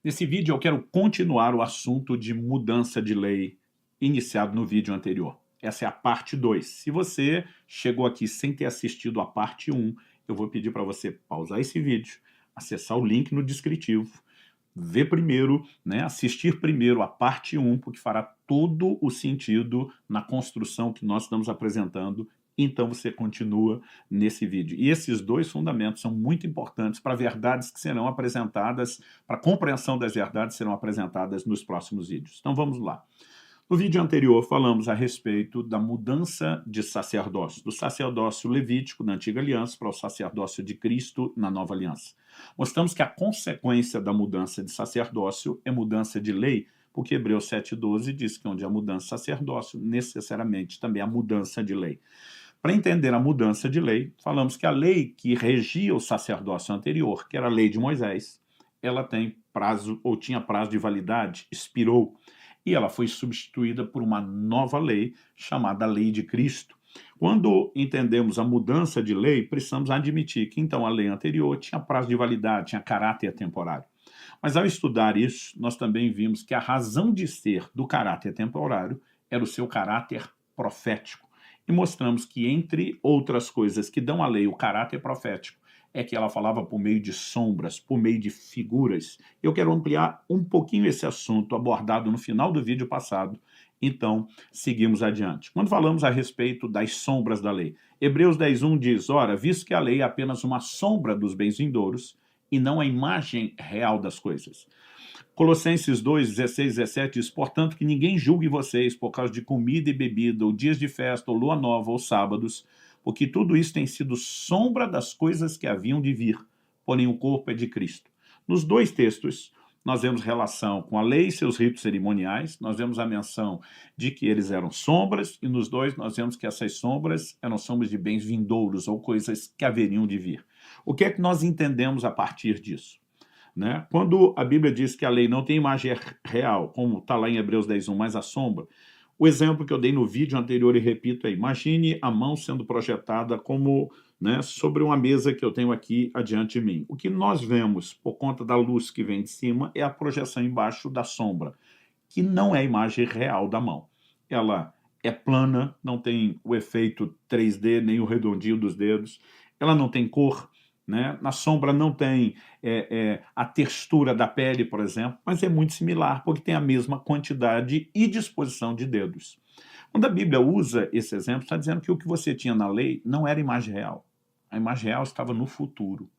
Nesse vídeo eu quero continuar o assunto de mudança de lei iniciado no vídeo anterior. Essa é a parte 2. Se você chegou aqui sem ter assistido a parte 1, eu vou pedir para você pausar esse vídeo, acessar o link no descritivo, ver primeiro, né, assistir primeiro a parte 1, porque fará todo o sentido na construção que nós estamos apresentando. Então você continua nesse vídeo. E esses dois fundamentos são muito importantes para verdades que serão apresentadas, para a compreensão das verdades que serão apresentadas nos próximos vídeos. Então vamos lá. No vídeo anterior falamos a respeito da mudança de sacerdócio, do sacerdócio levítico na Antiga Aliança para o sacerdócio de Cristo na Nova Aliança. Mostramos que a consequência da mudança de sacerdócio é mudança de lei, porque Hebreus 7,12 diz que onde há mudança de sacerdócio, necessariamente também há mudança de lei. Para entender a mudança de lei, falamos que a lei que regia o sacerdócio anterior, que era a lei de Moisés, ela tem prazo, ou tinha prazo de validade, expirou, e ela foi substituída por uma nova lei, chamada Lei de Cristo. Quando entendemos a mudança de lei, precisamos admitir que então a lei anterior tinha prazo de validade, tinha caráter temporário. Mas ao estudar isso, nós também vimos que a razão de ser do caráter temporário era o seu caráter profético. E mostramos que, entre outras coisas que dão à lei o caráter profético, é que ela falava por meio de sombras, por meio de figuras. Eu quero ampliar um pouquinho esse assunto abordado no final do vídeo passado, então seguimos adiante. Quando falamos a respeito das sombras da lei, Hebreus 10:1 diz, ora, visto que a lei é apenas uma sombra dos bens vindouros e não a imagem real das coisas. Colossenses 2:16, 17 diz, portanto, que ninguém julgue vocês por causa de comida e bebida, ou dias de festa, ou lua nova, ou sábados, porque tudo isso tem sido sombra das coisas que haviam de vir, porém o corpo é de Cristo. Nos dois textos, nós vemos relação com a lei e seus ritos cerimoniais, nós vemos a menção de que eles eram sombras, e nos dois nós vemos que essas sombras eram sombras de bens vindouros, ou coisas que haveriam de vir. O que é que nós entendemos a partir disso? Né? Quando a Bíblia diz que a lei não tem imagem real, como está lá em Hebreus 10:1, mas a sombra, o exemplo que eu dei no vídeo anterior e repito é, imagine a mão sendo projetada como, né, sobre uma mesa que eu tenho aqui adiante de mim. O que nós vemos, por conta da luz que vem de cima, é a projeção embaixo da sombra, que não é a imagem real da mão. Ela é plana, não tem o efeito 3D, nem o redondinho dos dedos, ela não tem cor, né? Na sombra não tem a textura da pele, por exemplo, mas é muito similar, porque tem a mesma quantidade e disposição de dedos. Quando a Bíblia usa esse exemplo, está dizendo que o que você tinha na lei não era imagem real. A imagem real estava no futuro.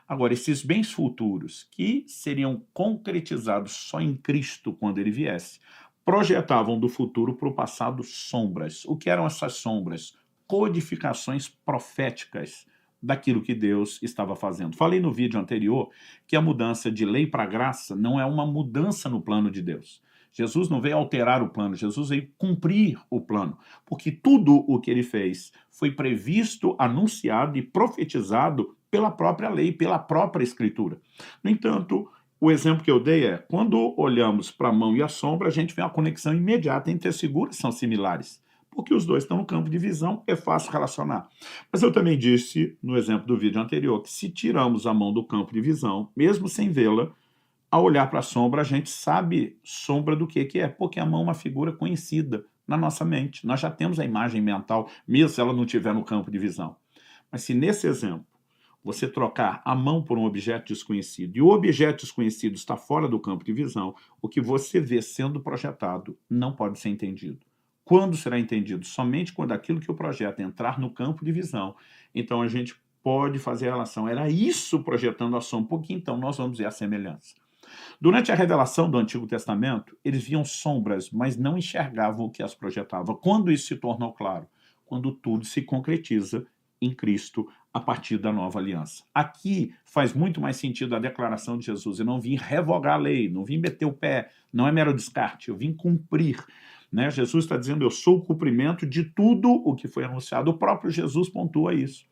Agora, esses bens futuros, que seriam concretizados só em Cristo quando ele viesse, projetavam do futuro para o passado sombras. O que eram essas sombras? Codificações proféticas daquilo que Deus estava fazendo. Falei no vídeo anterior que a mudança de lei para graça não é uma mudança no plano de Deus. Jesus não veio alterar o plano, Jesus veio cumprir o plano, porque tudo o que ele fez foi previsto, anunciado e profetizado pela própria lei, pela própria Escritura. No entanto, o exemplo que eu dei é, quando olhamos para a mão e a sombra, a gente vê uma conexão imediata entre as figuras, são similares. Porque os dois estão no campo de visão, é fácil relacionar. Mas eu também disse, no exemplo do vídeo anterior, que se tiramos a mão do campo de visão, mesmo sem vê-la, ao olhar para a sombra, a gente sabe sombra do que é, porque a mão é uma figura conhecida na nossa mente. Nós já temos a imagem mental, mesmo se ela não estiver no campo de visão. Mas se nesse exemplo você trocar a mão por um objeto desconhecido e o objeto desconhecido está fora do campo de visão, o que você vê sendo projetado não pode ser entendido. Quando será entendido? Somente quando aquilo que o projeto entrar no campo de visão. Então a gente pode fazer a relação. Era isso projetando a sombra, porque então nós vamos ver a semelhança. Durante a revelação do Antigo Testamento, eles viam sombras, mas não enxergavam o que as projetava. Quando isso se tornou claro? Quando tudo se concretiza em Cristo a partir da nova aliança. Aqui faz muito mais sentido a declaração de Jesus. Eu não vim revogar a lei, não vim meter o pé, não é mero descarte, eu vim cumprir. Né? Jesus está dizendo, eu sou o cumprimento de tudo o que foi anunciado. O próprio Jesus pontua isso.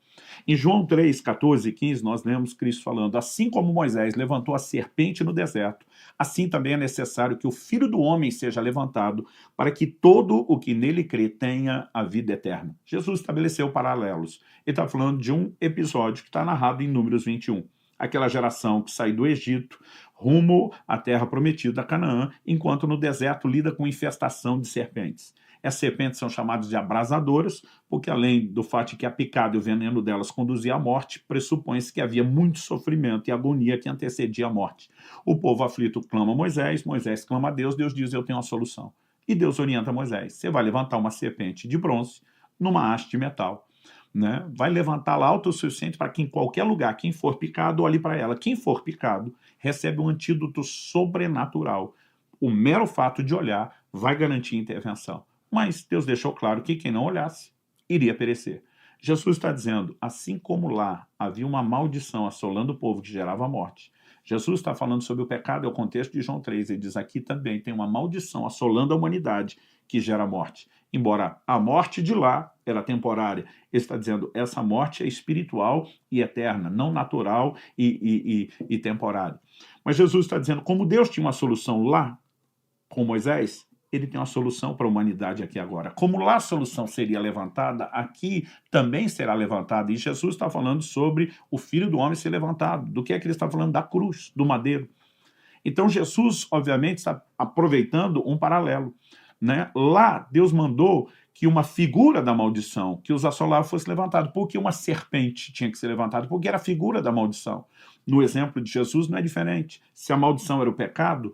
Em João 3, 14 e 15, nós lemos Cristo falando, assim como Moisés levantou a serpente no deserto, assim também é necessário que o Filho do Homem seja levantado, para que todo o que nele crê tenha a vida eterna. Jesus estabeleceu paralelos. Ele está falando de um episódio que está narrado em Números 21. Aquela geração que sai do Egito, rumo à terra prometida, a Canaã, enquanto no deserto lida com infestação de serpentes. As serpentes são chamadas de abrasadoras, porque além do fato de que a picada e o veneno delas conduzia à morte, pressupõe-se que havia muito sofrimento e agonia que antecedia a morte. O povo aflito clama a Moisés, Moisés clama a Deus, Deus diz, eu tenho uma solução. E Deus orienta Moisés, você vai levantar uma serpente de bronze numa haste de metal, né? Vai levantá-la alto o suficiente para que em qualquer lugar, quem for picado, olhe para ela. Quem for picado recebe um antídoto sobrenatural. O mero fato de olhar vai garantir intervenção. Mas Deus deixou claro que quem não olhasse iria perecer. Jesus está dizendo, assim como lá havia uma maldição assolando o povo que gerava morte, Jesus está falando sobre o pecado, é o contexto de João 3, ele diz aqui também tem uma maldição assolando a humanidade que gera morte. Embora a morte de lá era temporária, ele está dizendo essa morte é espiritual e eterna, não natural e temporária. Mas Jesus está dizendo, como Deus tinha uma solução lá com Moisés, ele tem uma solução para a humanidade aqui agora. Como lá a solução seria levantada, aqui também será levantada. E Jesus está falando sobre o Filho do Homem ser levantado. Do que é que ele está falando? Da cruz, do madeiro. Então Jesus, obviamente, está aproveitando um paralelo, né? Lá, Deus mandou que uma figura da maldição que os assolava fosse levantada. Por que uma serpente tinha que ser levantada? Porque era a figura da maldição. No exemplo de Jesus não é diferente. Se a maldição era o pecado,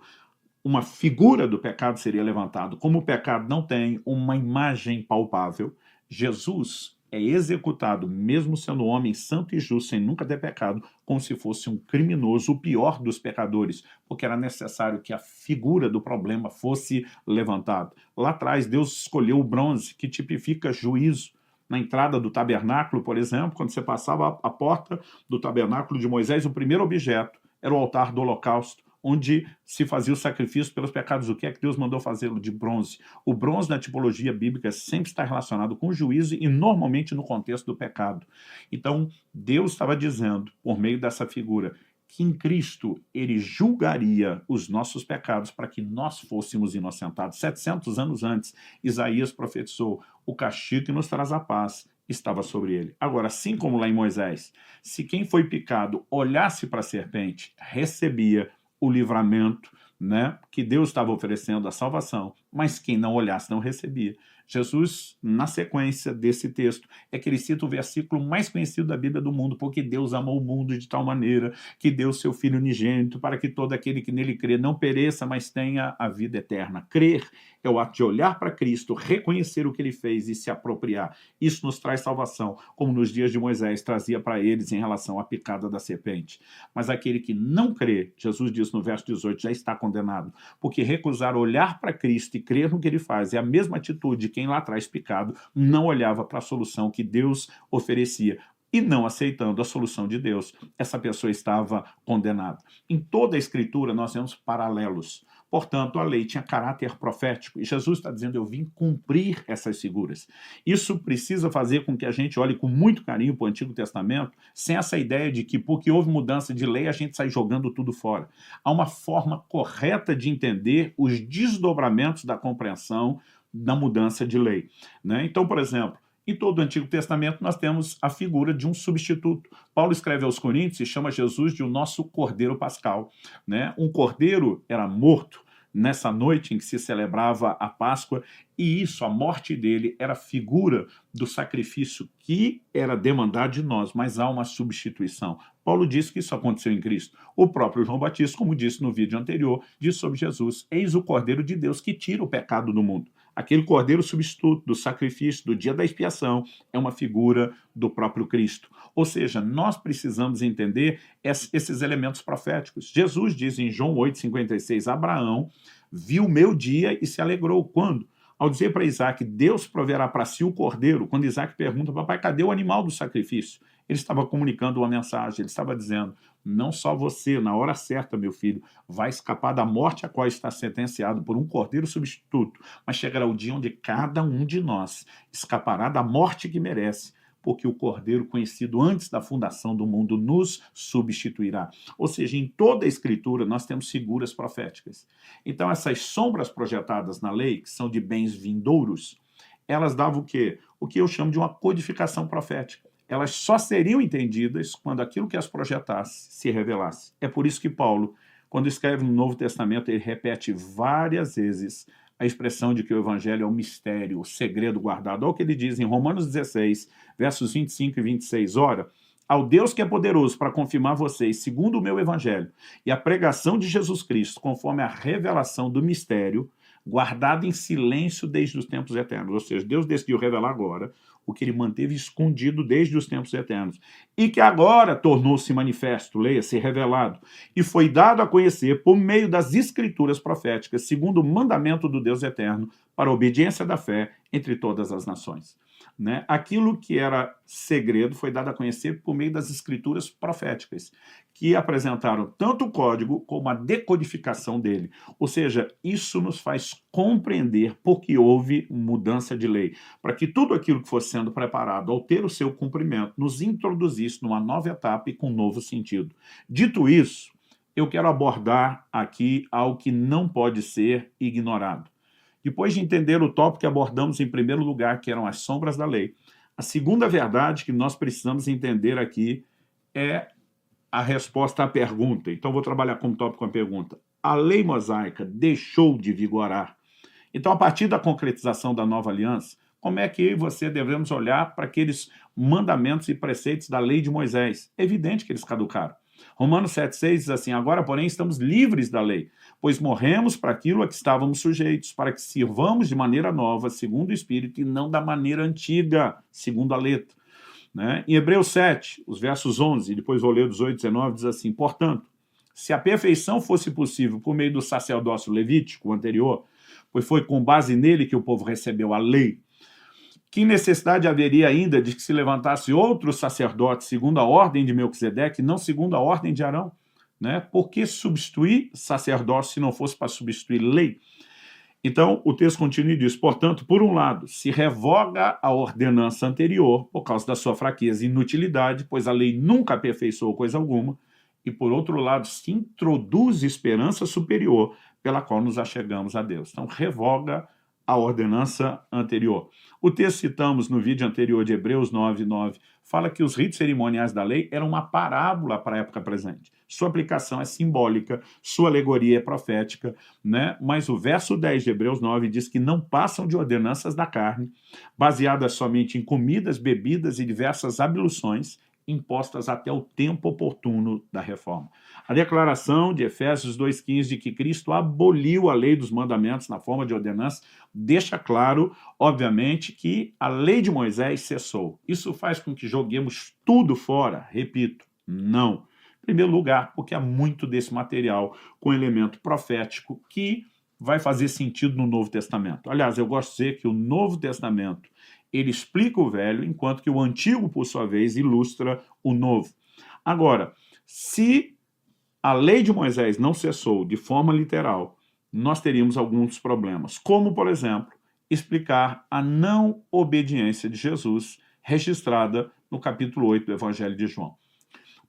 uma figura do pecado seria levantada. Como o pecado não tem uma imagem palpável, Jesus é executado, mesmo sendo homem santo e justo, sem nunca ter pecado, como se fosse um criminoso, o pior dos pecadores, porque era necessário que a figura do problema fosse levantada. Lá atrás, Deus escolheu o bronze, que tipifica juízo. Na entrada do tabernáculo, por exemplo, quando você passava a porta do tabernáculo de Moisés, o primeiro objeto era o altar do holocausto, onde se fazia o sacrifício pelos pecados. O que é que Deus mandou fazê-lo? De bronze. O bronze na tipologia bíblica sempre está relacionado com o juízo e normalmente no contexto do pecado. Então, Deus estava dizendo, por meio dessa figura, que em Cristo ele julgaria os nossos pecados para que nós fôssemos inocentados. 700 anos antes, Isaías profetizou, o castigo que nos traz a paz estava sobre ele. Agora, assim como lá em Moisés, se quem foi picado olhasse para a serpente, recebia o livramento, né, que Deus estava oferecendo a salvação, mas quem não olhasse não recebia. Jesus, na sequência desse texto, é que ele cita o versículo mais conhecido da Bíblia do mundo, porque Deus amou o mundo de tal maneira que deu seu Filho unigênito para que todo aquele que nele crê não pereça, mas tenha a vida eterna. Crer é o ato de olhar para Cristo, reconhecer o que ele fez e se apropriar. Isso nos traz salvação, como nos dias de Moisés trazia para eles em relação à picada da serpente. Mas aquele que não crê, Jesus diz no verso 18, já está condenado, porque recusar olhar para Cristo e crer no que ele faz é a mesma atitude de quem lá atrás picado não olhava para a solução que Deus oferecia e não aceitando a solução de Deus, essa pessoa estava condenada. Em toda a Escritura nós temos paralelos. Portanto, a lei tinha caráter profético e Jesus está dizendo, eu vim cumprir essas figuras. Isso precisa fazer com que a gente olhe com muito carinho para o Antigo Testamento, sem essa ideia de que porque houve mudança de lei a gente sai jogando tudo fora. Há uma forma correta de entender os desdobramentos da compreensão da mudança de lei, né? Então, por exemplo, em todo o Antigo Testamento nós temos a figura de um substituto. Paulo escreve aos Coríntios e chama Jesus de o nosso Cordeiro Pascal, né? Um cordeiro era morto nessa noite em que se celebrava a Páscoa, e isso, a morte dele, era figura do sacrifício que era demandado de nós, mas há uma substituição. Paulo diz que isso aconteceu em Cristo. O próprio João Batista, como disse no vídeo anterior, diz sobre Jesus, eis o Cordeiro de Deus que tira o pecado do mundo. Aquele cordeiro substituto do sacrifício, do dia da expiação, é uma figura do próprio Cristo. Ou seja, nós precisamos entender esses elementos proféticos. Jesus diz em João 8,56, Abraão viu o meu dia e se alegrou. Quando? Ao dizer para Isaac, Deus proverá para si o cordeiro, quando Isaac pergunta, papai, cadê o animal do sacrifício? Ele estava comunicando uma mensagem, ele estava dizendo, não só você, na hora certa, meu filho, vai escapar da morte a qual está sentenciado por um cordeiro substituto, mas chegará o dia onde cada um de nós escapará da morte que merece, porque o cordeiro conhecido antes da fundação do mundo nos substituirá. Ou seja, em toda a Escritura nós temos figuras proféticas. Então essas sombras projetadas na lei, que são de bens vindouros, elas davam o quê? O que eu chamo de uma codificação profética. Elas só seriam entendidas quando aquilo que as projetasse se revelasse. É por isso que Paulo, Quando escreve no Novo Testamento, ele repete várias vezes a expressão de que o evangelho é um mistério, o segredo guardado. Olha o que ele diz em Romanos 16, versos 25 e 26. Ora, ao Deus que é poderoso para confirmar vocês, segundo o meu evangelho, e a pregação de Jesus Cristo, conforme a revelação do mistério, guardado em silêncio desde os tempos eternos. Ou seja, Deus decidiu revelar agora o que ele manteve escondido desde os tempos eternos, e que agora tornou-se manifesto, leia-se, revelado, e foi dado a conhecer por meio das escrituras proféticas, segundo o mandamento do Deus eterno, para a obediência da fé entre todas as nações. Né? Aquilo que era segredo foi dado a conhecer por meio das escrituras proféticas, que apresentaram tanto o código como a decodificação dele. Ou seja, isso nos faz compreender por que houve mudança de lei, para que tudo aquilo que fosse sendo preparado ao ter o seu cumprimento nos introduzisse numa nova etapa e com um novo sentido. Dito isso, eu quero abordar aqui algo que não pode ser ignorado. Depois de entender o tópico que abordamos em primeiro lugar, que eram as sombras da lei, a segunda verdade que nós precisamos entender aqui é a resposta à pergunta. Então, vou trabalhar como tópico com a pergunta. A lei mosaica deixou de vigorar? Então, a partir da concretização da nova aliança, como é que eu e você devemos olhar para aqueles mandamentos e preceitos da lei de Moisés? É evidente que eles caducaram. Romanos 7,6 diz assim, agora, porém, estamos livres da lei, pois morremos para aquilo a que estávamos sujeitos, para que sirvamos de maneira nova, segundo o Espírito, e não da maneira antiga, segundo a letra. Né? Em Hebreus 7, os versos 11, e depois vou ler 18 e 19, diz assim, portanto, se a perfeição fosse possível por meio do sacerdócio levítico anterior, pois foi com base nele que o povo recebeu a lei, que necessidade haveria ainda de que se levantasse outro sacerdote segundo a ordem de Melquisedeque, não segundo a ordem de Arão? Né? Por que substituir sacerdócio se não fosse para substituir lei? Então, o texto continua e diz, portanto, por um lado, se revoga a ordenança anterior por causa da sua fraqueza e inutilidade, pois a lei nunca aperfeiçoou coisa alguma, e por outro lado, se introduz esperança superior pela qual nos achegamos a Deus. Então, revoga a ordenança anterior. O texto que citamos no vídeo anterior de Hebreus 9:9 fala que os ritos cerimoniais da lei eram uma parábola para a época presente. Sua aplicação é simbólica, sua alegoria é profética, né? Mas o verso 10 de Hebreus 9 diz que não passam de ordenanças da carne, baseadas somente em comidas, bebidas e diversas abluções, impostas até o tempo oportuno da reforma. A declaração de Efésios 2,15 de que Cristo aboliu a lei dos mandamentos na forma de ordenança deixa claro, obviamente, que a lei de Moisés cessou. Isso faz com que joguemos tudo fora? Repito, não. Em primeiro lugar, porque há muito desse material com elemento profético que vai fazer sentido no Novo Testamento. Aliás, eu gosto de dizer que o Novo Testamento ele explica o velho, enquanto que o antigo, por sua vez, ilustra o novo. Agora, se a lei de Moisés não cessou de forma literal, nós teríamos alguns problemas, como, por exemplo, explicar a não obediência de Jesus, registrada no capítulo 8 do Evangelho de João.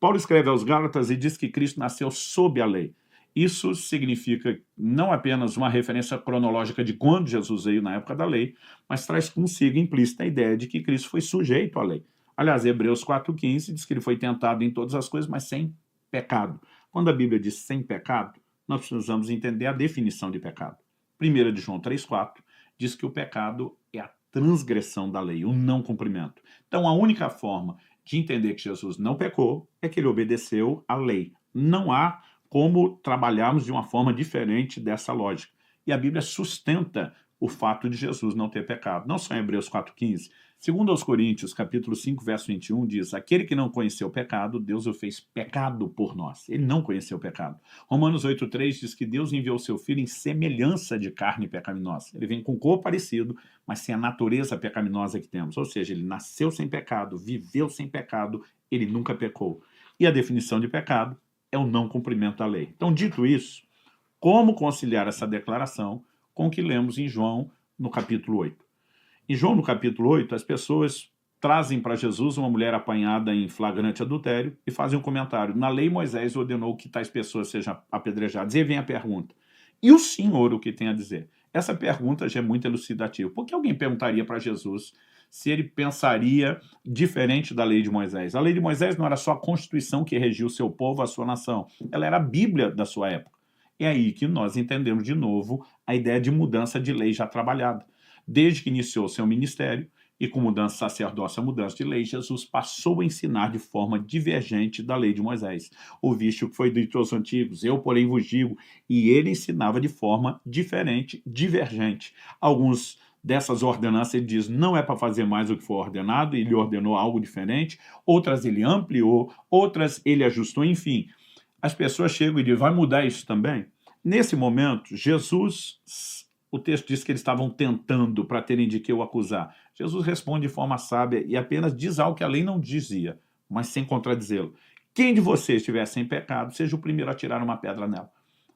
Paulo escreve aos Gálatas e diz que Cristo nasceu sob a lei. Isso significa não apenas uma referência cronológica de quando Jesus veio na época da lei, mas traz consigo implícita a ideia de que Cristo foi sujeito à lei. Aliás, Hebreus 4,15 diz que ele foi tentado em todas as coisas, mas sem pecado. Quando a Bíblia diz sem pecado, nós precisamos entender a definição de pecado. 1 de João 3,4 diz que o pecado é a transgressão da lei, o não cumprimento. Então, a única forma de entender que Jesus não pecou é que ele obedeceu à lei. Não há como trabalharmos de uma forma diferente dessa lógica. E a Bíblia sustenta o fato de Jesus não ter pecado. Não só em Hebreus 4,15. Segundo aos Coríntios, capítulo 5, verso 21, diz, aquele que não conheceu o pecado, Deus o fez pecado por nós. Ele não conheceu o pecado. Romanos 8,3 diz que Deus enviou seu Filho em semelhança de carne pecaminosa. Ele vem com corpo parecido, mas sem a natureza pecaminosa que temos. Ou seja, ele nasceu sem pecado, viveu sem pecado, ele nunca pecou. E a definição de pecado é o não cumprimento da lei. Então, dito isso, como conciliar essa declaração com o que lemos em João, no capítulo 8? Em João, no capítulo 8, as pessoas trazem para Jesus uma mulher apanhada em flagrante adultério e fazem um comentário. Na lei, Moisés ordenou que tais pessoas sejam apedrejadas. E aí vem a pergunta. E o Senhor o que tem a dizer? Essa pergunta já é muito elucidativa. Por que alguém perguntaria para Jesus se ele pensaria diferente da lei de Moisés? A lei de Moisés não era só a Constituição que regia o seu povo, a sua nação. Ela era a Bíblia da sua época. É aí que nós entendemos de novo a ideia de mudança de lei já trabalhada. Desde que iniciou seu ministério, e com mudança de sacerdócio a mudança de lei, Jesus passou a ensinar de forma divergente da lei de Moisés. Ouviste o que foi dito aos antigos, eu porém vos digo, e ele ensinava de forma diferente, divergente. Alguns dessas ordenanças ele diz não é para fazer mais o que foi ordenado, ele ordenou algo diferente, outras ele ampliou, outras ele ajustou, enfim. As pessoas chegam e dizem, vai mudar isso também? Nesse momento, Jesus, o texto diz que eles estavam tentando para terem de que o acusar. Jesus responde de forma sábia e apenas diz algo que a lei não dizia, mas sem contradizê-lo. Quem de vocês estiver sem pecado, seja o primeiro a tirar uma pedra nela.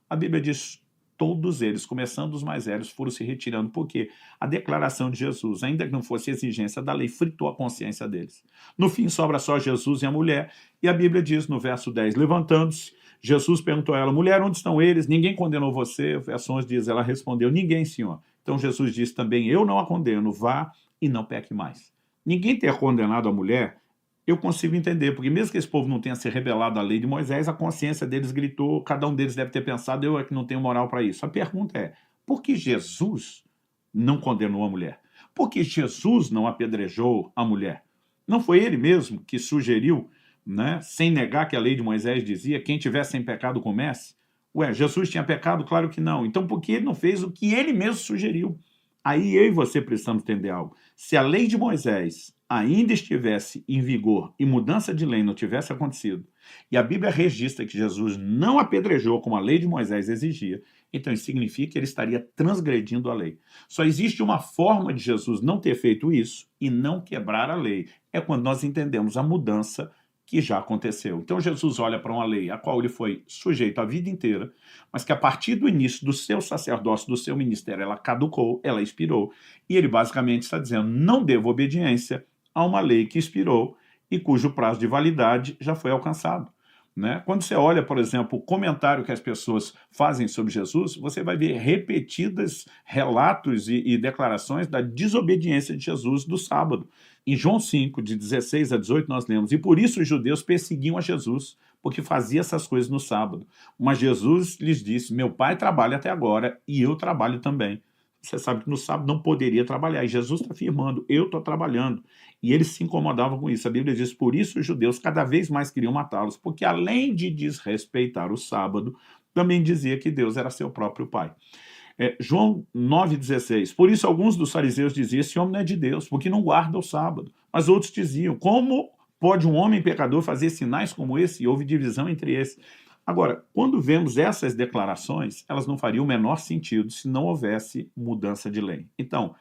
A Bíblia diz, todos eles, começando os mais velhos, foram se retirando, porque a declaração de Jesus, ainda que não fosse exigência da lei, fritou a consciência deles. No fim, sobra só Jesus e a mulher, e a Bíblia diz no verso 10, levantando-se, Jesus perguntou a ela, mulher, onde estão eles? Ninguém condenou você? O verso 11 diz, ela respondeu, ninguém, Senhor. Então Jesus disse também, eu não a condeno, vá e não peque mais. Ninguém ter condenado a mulher, eu consigo entender, porque mesmo que esse povo não tenha se rebelado à lei de Moisés, a consciência deles gritou, cada um deles deve ter pensado, eu é que não tenho moral para isso. A pergunta é, por que Jesus não condenou a mulher? Por que Jesus não apedrejou a mulher? Não foi ele mesmo que sugeriu, né, sem negar que a lei de Moisés dizia, quem tiver sem pecado comece? Ué, Jesus tinha pecado? Claro que não. Então por que ele não fez o que ele mesmo sugeriu? Aí eu e você precisamos entender algo. Se a lei de Moisés ainda estivesse em vigor e mudança de lei não tivesse acontecido, e a Bíblia registra que Jesus não apedrejou como a lei de Moisés exigia, então isso significa que ele estaria transgredindo a lei. Só existe uma forma de Jesus não ter feito isso e não quebrar a lei. É quando nós entendemos a mudança que já aconteceu. Então Jesus olha para uma lei a qual ele foi sujeito a vida inteira, mas que a partir do início do seu sacerdócio, do seu ministério, ela caducou, ela expirou, e ele basicamente está dizendo, não devo obediência a uma lei que expirou e cujo prazo de validade já foi alcançado. Né? Quando você olha, por exemplo, o comentário que as pessoas fazem sobre Jesus, você vai ver repetidos relatos e declarações da desobediência de Jesus do sábado. Em João 5, de 16 a 18, nós lemos, e por isso os judeus perseguiam a Jesus, porque fazia essas coisas no sábado. Mas Jesus lhes disse, meu pai trabalha até agora e eu trabalho também. Você sabe que no sábado não poderia trabalhar. E Jesus está afirmando, eu estou trabalhando. E eles se incomodavam com isso. A Bíblia diz, por isso os judeus cada vez mais queriam matá-los, porque além de desrespeitar o sábado, também dizia que Deus era seu próprio pai. João 9,16, por isso alguns dos fariseus diziam, esse homem não é de Deus, porque não guarda o sábado. Mas outros diziam, como pode um homem pecador fazer sinais como esse? E houve divisão entre esses. Agora, quando vemos essas declarações, elas não fariam o menor sentido se não houvesse mudança de lei. Então,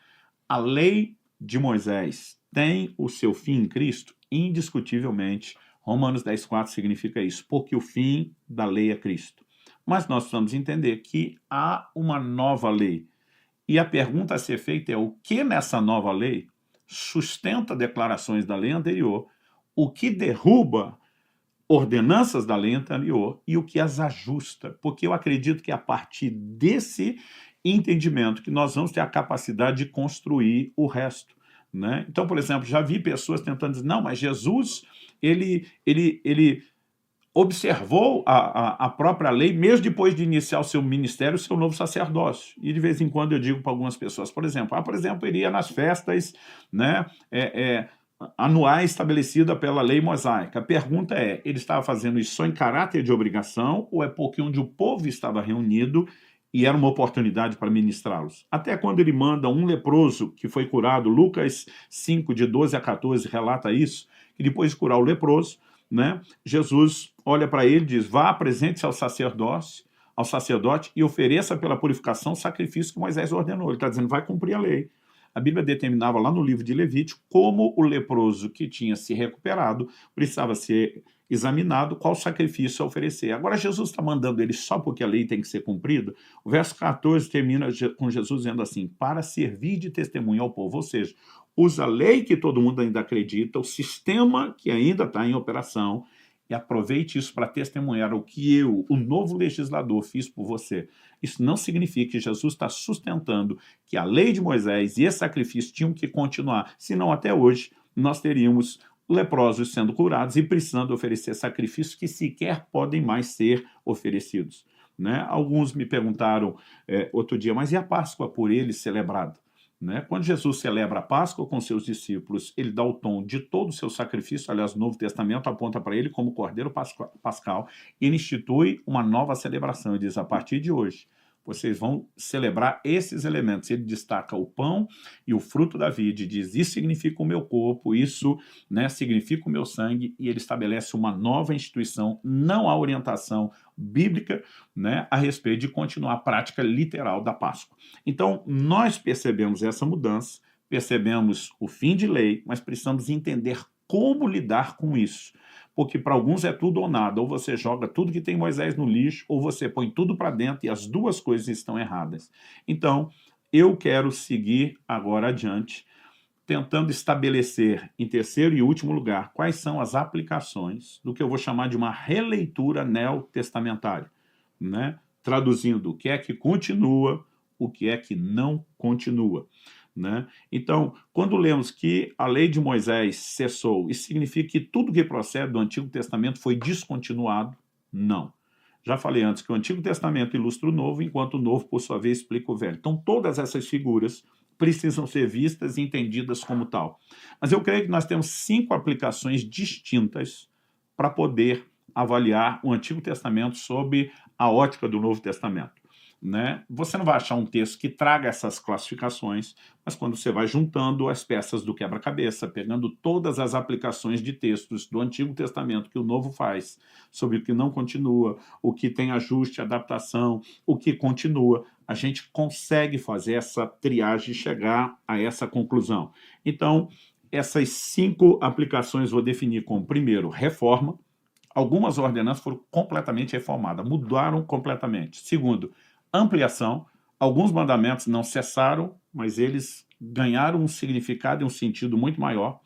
a lei de Moisés tem o seu fim em Cristo? Indiscutivelmente, Romanos 10,4 significa isso, porque o fim da lei é Cristo. Mas nós precisamos entender que há uma nova lei. E a pergunta a ser feita é o que nessa nova lei sustenta declarações da lei anterior, o que derruba ordenanças da lei anterior e o que as ajusta. Porque eu acredito que é a partir desse entendimento que nós vamos ter a capacidade de construir o resto. Né? Então, por exemplo, já vi pessoas tentando dizer, não, mas Jesus, ele observou a própria lei, mesmo depois de iniciar o seu ministério, o seu novo sacerdócio. E de vez em quando eu digo para algumas pessoas, por exemplo, iria nas festas, né, anuais estabelecidas pela lei mosaica. A pergunta é, ele estava fazendo isso só em caráter de obrigação ou é porque onde o povo estava reunido e era uma oportunidade para ministrá-los? Até quando ele manda um leproso que foi curado, Lucas 5, de 12 a 14, relata isso, que depois de curar o leproso, né, Jesus olha para ele e diz, vá, apresente-se ao sacerdote e ofereça pela purificação o sacrifício que Moisés ordenou. Ele está dizendo, vai cumprir a lei. A Bíblia determinava lá no livro de Levítico como o leproso que tinha se recuperado precisava ser examinado, qual sacrifício a oferecer. Agora Jesus está mandando ele só porque a lei tem que ser cumprida. O verso 14 termina com Jesus dizendo assim, para servir de testemunho ao povo, ou seja, usa a lei que todo mundo ainda acredita, o sistema que ainda está em operação, e aproveite isso para testemunhar o que eu, o novo legislador, fiz por você. Isso não significa que Jesus está sustentando que a lei de Moisés e esse sacrifício tinham que continuar, senão até hoje nós teríamos leprosos sendo curados e precisando oferecer sacrifícios que sequer podem mais ser oferecidos. né? Alguns me perguntaram outro dia, mas e a Páscoa por eles celebrada? Né? Quando Jesus celebra a Páscoa com seus discípulos, ele dá o tom de todo o seu sacrifício, aliás, o Novo Testamento aponta para ele como Cordeiro Pascal, e ele institui uma nova celebração, ele diz, a partir de hoje, vocês vão celebrar esses elementos. Ele destaca o pão e o fruto da vide, diz, isso significa o meu corpo, isso, né, significa o meu sangue, e ele estabelece uma nova instituição, não há orientação bíblica, né, a respeito de continuar a prática literal da Páscoa. Então, nós percebemos essa mudança, percebemos o fim de lei, mas precisamos entender como lidar com isso. Porque para alguns é tudo ou nada, ou você joga tudo que tem Moisés no lixo, ou você põe tudo para dentro e as duas coisas estão erradas. Então, eu quero seguir agora adiante, tentando estabelecer, em terceiro e último lugar, quais são as aplicações do que eu vou chamar de uma releitura neotestamentária, né? Traduzindo, o que é que continua, o que é que não continua. Né? Então, quando lemos que a lei de Moisés cessou, isso significa que tudo que procede do Antigo Testamento foi descontinuado? Não. Já falei antes que o Antigo Testamento ilustra o Novo, enquanto o Novo, por sua vez, explica o Velho. Então, todas essas figuras precisam ser vistas e entendidas como tal. Mas eu creio que nós temos 5 aplicações distintas para poder avaliar o Antigo Testamento sob a ótica do Novo Testamento. Né? Você não vai achar um texto que traga essas classificações, mas quando você vai juntando as peças do quebra-cabeça, pegando todas as aplicações de textos do Antigo Testamento que o Novo faz, sobre o que não continua, o que tem ajuste, adaptação, o que continua, a gente consegue fazer essa triagem e chegar a essa conclusão. Então, essas 5 aplicações vou definir como, primeiro, reforma. Algumas ordenanças foram completamente reformadas, mudaram completamente. Segundo, ampliação. Alguns mandamentos não cessaram, mas eles ganharam um significado e um sentido muito maior.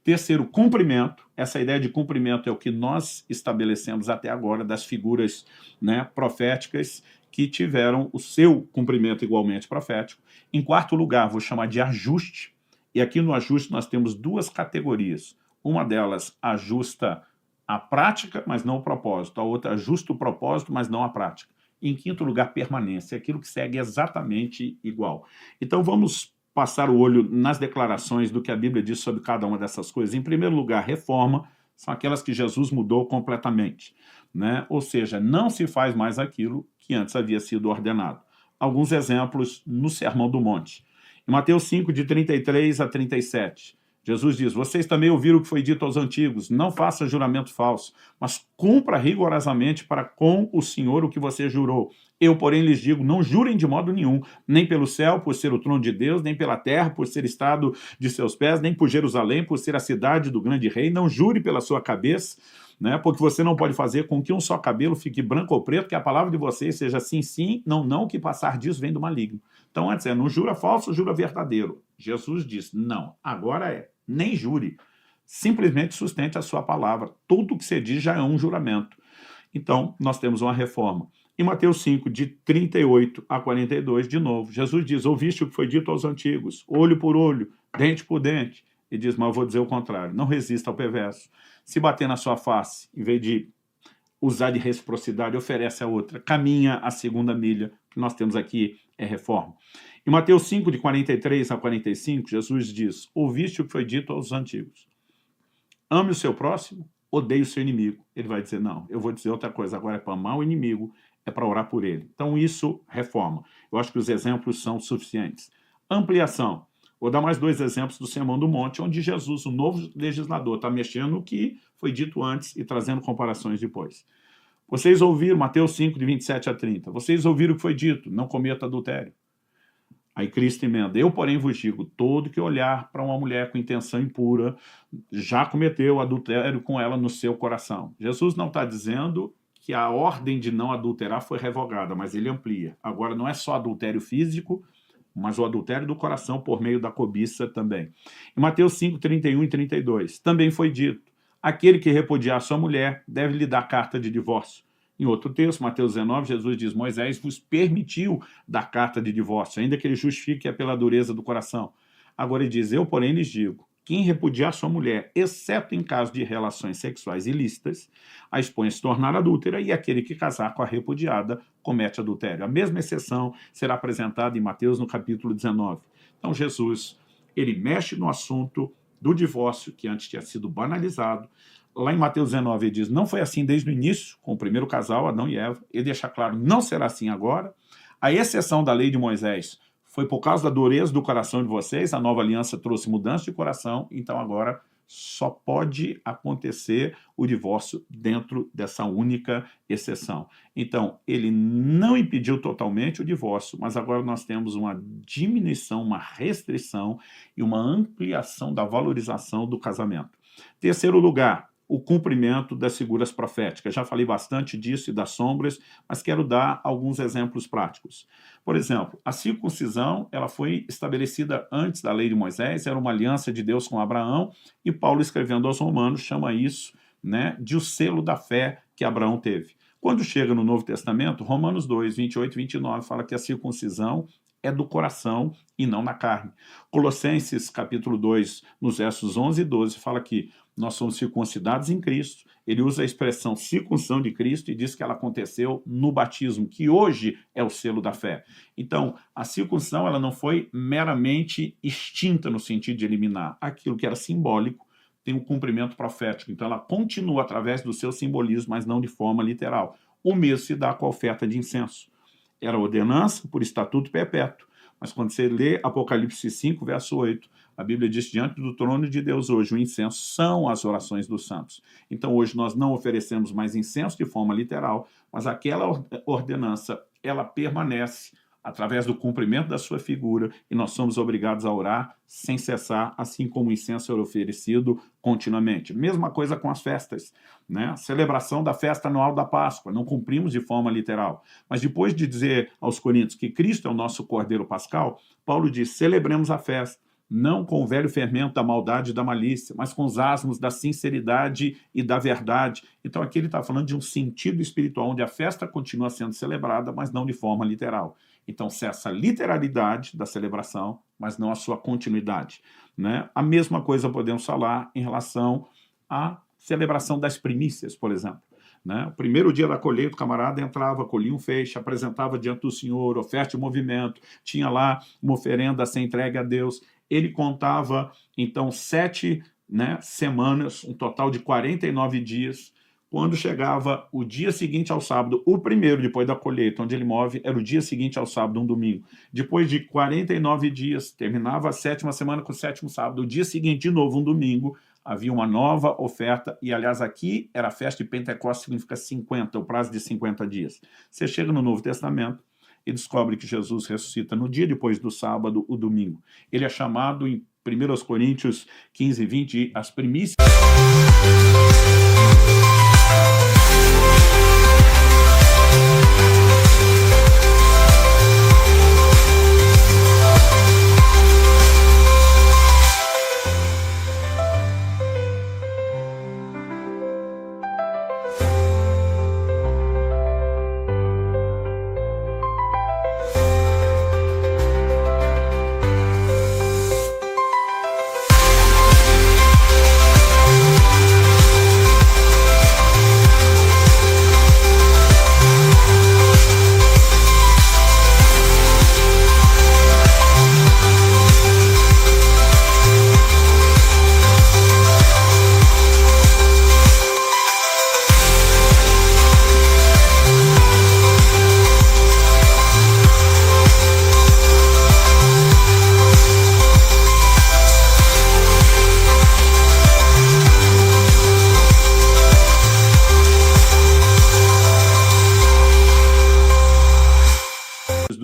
Terceiro, cumprimento. Essa ideia de cumprimento é o que nós estabelecemos até agora das figuras, né, proféticas que tiveram o seu cumprimento igualmente profético. Em quarto lugar, vou chamar de ajuste. E aqui no ajuste nós temos 2 categorias. Uma delas ajusta a prática, mas não o propósito. A outra ajusta o propósito, mas não a prática. Em quinto lugar, permanência, aquilo que segue exatamente igual. Então vamos passar o olho nas declarações do que a Bíblia diz sobre cada uma dessas coisas. Em primeiro lugar, reforma, são aquelas que Jesus mudou completamente, né? Ou seja, não se faz mais aquilo que antes havia sido ordenado. Alguns exemplos no Sermão do Monte. Em Mateus 5, de 33 a 37, Jesus diz, vocês também ouviram o que foi dito aos antigos, não faça juramento falso, mas cumpra rigorosamente para com o Senhor o que você jurou. Eu, porém, lhes digo, não jurem de modo nenhum, nem pelo céu, por ser o trono de Deus, nem pela terra, por ser estado de seus pés, nem por Jerusalém, por ser a cidade do grande rei, não jure pela sua cabeça, né, porque você não pode fazer com que um só cabelo fique branco ou preto, que a palavra de vocês seja sim, sim, não, não, que passar disso vem do maligno. Então, antes não jura falso, jura verdadeiro. Jesus diz, não, agora nem jure, simplesmente sustente a sua palavra. Tudo que você diz já é um juramento. Então, nós temos uma reforma. Em Mateus 5, de 38 a 42, de novo, Jesus diz, ouviste o que foi dito aos antigos, olho por olho, dente por dente. E diz, mas eu vou dizer o contrário, não resista ao perverso. Se bater na sua face, em vez de usar de reciprocidade, oferece a outra, caminha a segunda milha. O que nós temos aqui é reforma. Em Mateus 5, de 43 a 45, Jesus diz, ouviste o que foi dito aos antigos. Ame o seu próximo, odeie o seu inimigo. Ele vai dizer, não, eu vou dizer outra coisa, agora é para amar o inimigo, é para orar por ele. Então isso reforma. Eu acho que os exemplos são suficientes. Ampliação. Vou dar mais 2 exemplos do Sermão do Monte, onde Jesus, o novo legislador, está mexendo no que foi dito antes e trazendo comparações depois. Vocês ouviram, Mateus 5, de 27 a 30, vocês ouviram o que foi dito, não cometa adultério. Aí Cristo emenda, eu, porém, vos digo, todo que olhar para uma mulher com intenção impura, já cometeu adultério com ela no seu coração. Jesus não está dizendo que a ordem de não adulterar foi revogada, mas ele amplia. Agora, não é só adultério físico, mas o adultério do coração por meio da cobiça também. Em Mateus 5, 31 e 32, também foi dito, aquele que repudiar sua mulher deve lhe dar carta de divórcio. Em outro texto, Mateus 19, Jesus diz, Moisés vos permitiu dar carta de divórcio, ainda que ele justifique a pela dureza do coração. Agora ele diz, eu, porém, lhes digo, quem repudiar sua mulher, exceto em caso de relações sexuais ilícitas, a expõe a se tornar adúltera, e aquele que casar com a repudiada comete adultério. A mesma exceção será apresentada em Mateus no capítulo 19. Então Jesus, ele mexe no assunto do divórcio, que antes tinha sido banalizado. Lá em Mateus 19 ele diz, não foi assim desde o início, com o primeiro casal, Adão e Eva. Ele deixa claro, não será assim agora. A exceção da lei de Moisés foi por causa da dureza do coração de vocês, a nova aliança trouxe mudança de coração, então agora só pode acontecer o divórcio dentro dessa única exceção. Então, ele não impediu totalmente o divórcio, mas agora nós temos uma diminuição, uma restrição e uma ampliação da valorização do casamento. Terceiro lugar, o cumprimento das figuras proféticas. Já falei bastante disso e das sombras, mas quero dar alguns exemplos práticos. Por exemplo, a circuncisão ela foi estabelecida antes da lei de Moisés, era uma aliança de Deus com Abraão, e Paulo, escrevendo aos Romanos, chama isso, né, de o selo da fé que Abraão teve. Quando chega no Novo Testamento, Romanos 2, 28 e 29, fala que a circuncisão é do coração e não na carne. Colossenses, capítulo 2, nos versos 11 e 12, fala que nós somos circuncidados em Cristo. Ele usa a expressão circuncisão de Cristo e diz que ela aconteceu no batismo, que hoje é o selo da fé. Então, a circuncisão ela não foi meramente extinta no sentido de eliminar. Aquilo que era simbólico tem um cumprimento profético. Então, ela continua através do seu simbolismo, mas não de forma literal. O mesmo se dá com a oferta de incenso. Era ordenança por estatuto perpétuo. Mas quando você lê Apocalipse 5, verso 8, a Bíblia diz, diante do trono de Deus hoje, o incenso são as orações dos santos. Então hoje nós não oferecemos mais incenso de forma literal, mas aquela ordenança, ela permanece através do cumprimento da sua figura, e nós somos obrigados a orar sem cessar, assim como o incenso é oferecido continuamente. Mesma coisa com as festas, né? A celebração da festa anual da Páscoa, não cumprimos de forma literal. Mas depois de dizer aos Coríntios que Cristo é o nosso Cordeiro Pascal, Paulo diz, celebremos a festa, não com o velho fermento da maldade e da malícia, mas com os asmos da sinceridade e da verdade. Então aqui ele está falando de um sentido espiritual, onde a festa continua sendo celebrada, mas não de forma literal. Então cessa a literalidade da celebração, mas não a sua continuidade, né? A mesma coisa podemos falar em relação à celebração das primícias, por exemplo. Né? O primeiro dia da colheita, o camarada entrava, colhia um feixe, apresentava diante do Senhor, oferta de movimento, tinha lá uma oferenda a ser entregue a Deus. Ele contava, então, 7 semanas, um total de 49 dias. Quando chegava o dia seguinte ao sábado, o primeiro depois da colheita, onde ele move, era o dia seguinte ao sábado, um domingo. Depois de 49 dias, terminava a 7ª semana com o 7º sábado, o dia seguinte, de novo, um domingo, havia uma nova oferta, e aliás aqui era a festa de Pentecostes, significa 50, o prazo de 50 dias. Você chega no Novo Testamento e descobre que Jesus ressuscita no dia depois do sábado, o domingo. Ele é chamado em 1 Coríntios 15, 20, as primícias...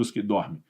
dos que dormem.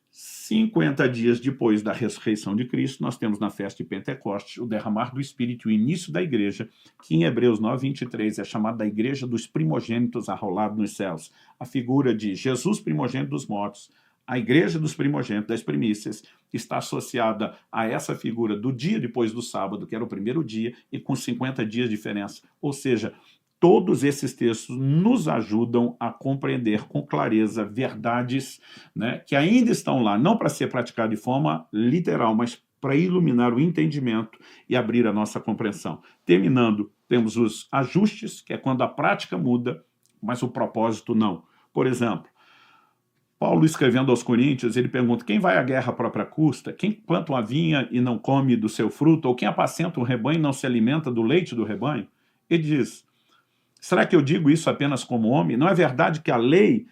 50 dias depois da ressurreição de Cristo, nós temos na festa de Pentecostes o derramar do Espírito, o início da igreja, que em Hebreus 9, 23 é chamada da igreja dos primogênitos arrolados nos céus. A figura de Jesus primogênito dos mortos, a igreja dos primogênitos, das primícias, está associada a essa figura do dia depois do sábado, que era o primeiro dia, e com 50 dias de diferença. Ou seja, todos esses textos nos ajudam a compreender com clareza verdades, né, que ainda estão lá, não para ser praticado de forma literal, mas para iluminar o entendimento e abrir a nossa compreensão. Terminando, temos os ajustes, que é quando a prática muda, mas o propósito não. Por exemplo, Paulo, escrevendo aos Coríntios, ele pergunta: quem vai à guerra à própria custa? Quem planta uma vinha e não come do seu fruto? Ou quem apacenta um rebanho e não se alimenta do leite do rebanho? Ele diz: será que eu digo isso apenas como homem? Não é verdade que a lei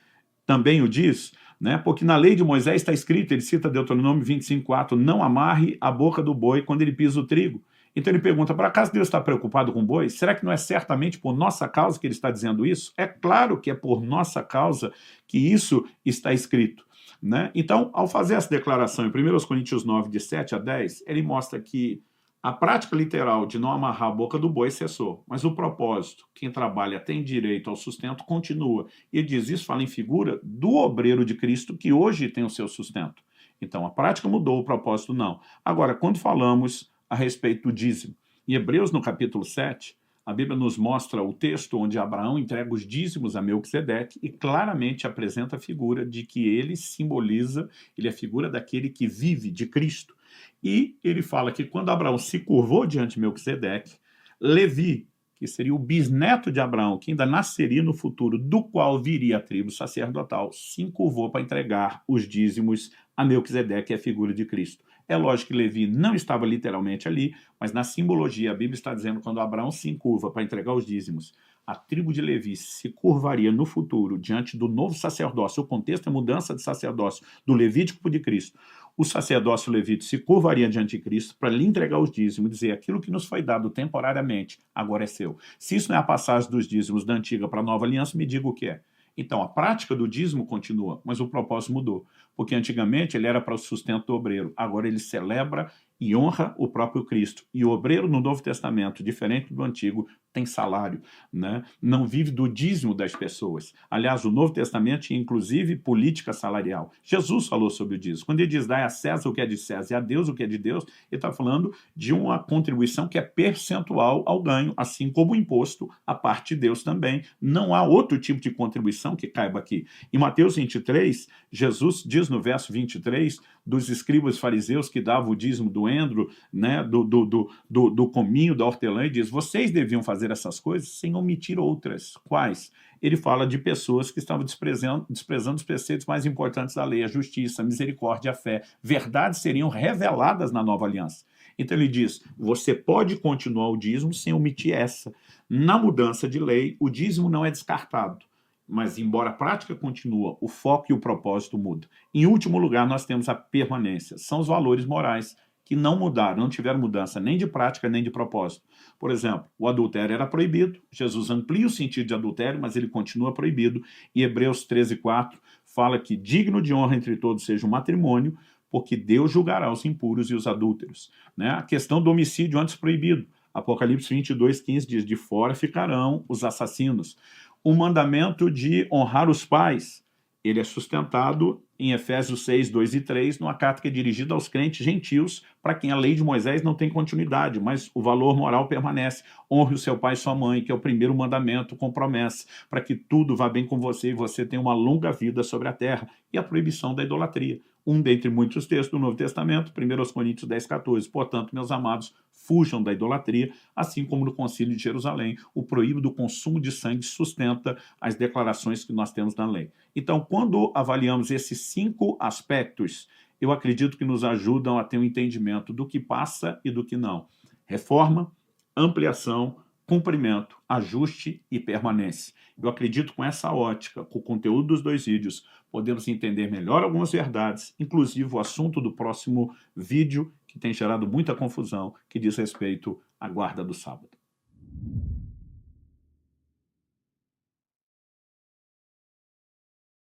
também o diz? Né? Porque na lei de Moisés está escrito, ele cita Deuteronômio 25:4, não amarre a boca do boi quando ele pisa o trigo. Então ele pergunta: por acaso Deus está preocupado com boi? Será que não é certamente por nossa causa que ele está dizendo isso? É claro que é por nossa causa que isso está escrito. Né? Então, ao fazer essa declaração em 1 Coríntios 9, de 7 a 10, ele mostra que a prática literal de não amarrar a boca do boi cessou, mas o propósito, quem trabalha tem direito ao sustento, continua. E ele diz: isso fala em figura do obreiro de Cristo que hoje tem o seu sustento. Então, a prática mudou, o propósito não. Agora, quando falamos a respeito do dízimo, em Hebreus, no capítulo 7, a Bíblia nos mostra o texto onde Abraão entrega os dízimos a Melquisedeque e claramente apresenta a figura de que ele simboliza, ele é a figura daquele que vive de Cristo. E ele fala que quando Abraão se curvou diante de Melquisedeque, Levi, que seria o bisneto de Abraão, que ainda nasceria no futuro, do qual viria a tribo sacerdotal, se encurvou para entregar os dízimos a Melquisedeque, que é a figura de Cristo. É lógico que Levi não estava literalmente ali, mas na simbologia a Bíblia está dizendo que quando Abraão se encurva para entregar os dízimos, a tribo de Levi se curvaria no futuro diante do novo sacerdócio. O contexto é mudança de sacerdócio do Levítico para o de Cristo. O sacerdócio levítico se curvaria diante de Cristo para lhe entregar os dízimos e dizer: aquilo que nos foi dado temporariamente, agora é seu. Se isso não é a passagem dos dízimos da antiga para a nova aliança, me diga o que é. Então, a prática do dízimo continua, mas o propósito mudou. Porque antigamente ele era para o sustento do obreiro, agora ele celebra e honra o próprio Cristo. E o obreiro no Novo Testamento, diferente do Antigo, tem salário, né? Não vive do dízimo das pessoas. Aliás, o Novo Testamento tinha inclusive política salarial. Jesus falou sobre o dízimo. Quando ele diz: dai a César o que é de César e a Deus o que é de Deus, ele está falando de uma contribuição que é percentual ao ganho, assim como o imposto, a parte de Deus também. Não há outro tipo de contribuição que caiba aqui. Em Mateus 23, Jesus diz no verso 23 dos escribas fariseus que davam o dízimo do endro, né, do cominho, da hortelã, e diz: vocês deviam fazer essas coisas sem omitir outras. Quais? Ele fala de pessoas que estavam desprezando os preceitos mais importantes da lei: a justiça, a misericórdia, a fé. Verdades seriam reveladas na nova aliança. Então ele diz: você pode continuar o dízimo sem omitir essa. Na mudança de lei, o dízimo não é descartado. Mas, embora a prática continua, o foco e o propósito mudam. Em último lugar, nós temos a permanência. São os valores morais que não mudaram, não tiveram mudança nem de prática, nem de propósito. Por exemplo, o adultério era proibido. Jesus amplia o sentido de adultério, mas ele continua proibido. E Hebreus 13:4 fala que digno de honra entre todos seja o matrimônio, porque Deus julgará os impuros e os adúlteros. Né? A questão do homicídio antes proibido. Apocalipse 22:15 diz: de fora ficarão os assassinos. O mandamento de honrar os pais, ele é sustentado em Efésios 6, 2 e 3, numa carta que é dirigida aos crentes gentios, para quem a lei de Moisés não tem continuidade, mas o valor moral permanece. Honre o seu pai e sua mãe, que é o primeiro mandamento com promessa, para que tudo vá bem com você e você tenha uma longa vida sobre a terra. E a proibição da idolatria. Um dentre muitos textos do Novo Testamento, 1 Coríntios 10, 14. Portanto, meus amados, fujam da idolatria, assim como no Concílio de Jerusalém, o proíbo do consumo de sangue sustenta as declarações que nós temos na lei. Então, quando avaliamos esses 5 aspectos, eu acredito que nos ajudam a ter um entendimento do que passa e do que não. Reforma, ampliação, cumprimento, ajuste e permanência. Eu acredito com essa ótica, com o conteúdo dos 2 vídeos, podemos entender melhor algumas verdades, inclusive o assunto do próximo vídeo, que tem gerado muita confusão, que diz respeito à guarda do sábado.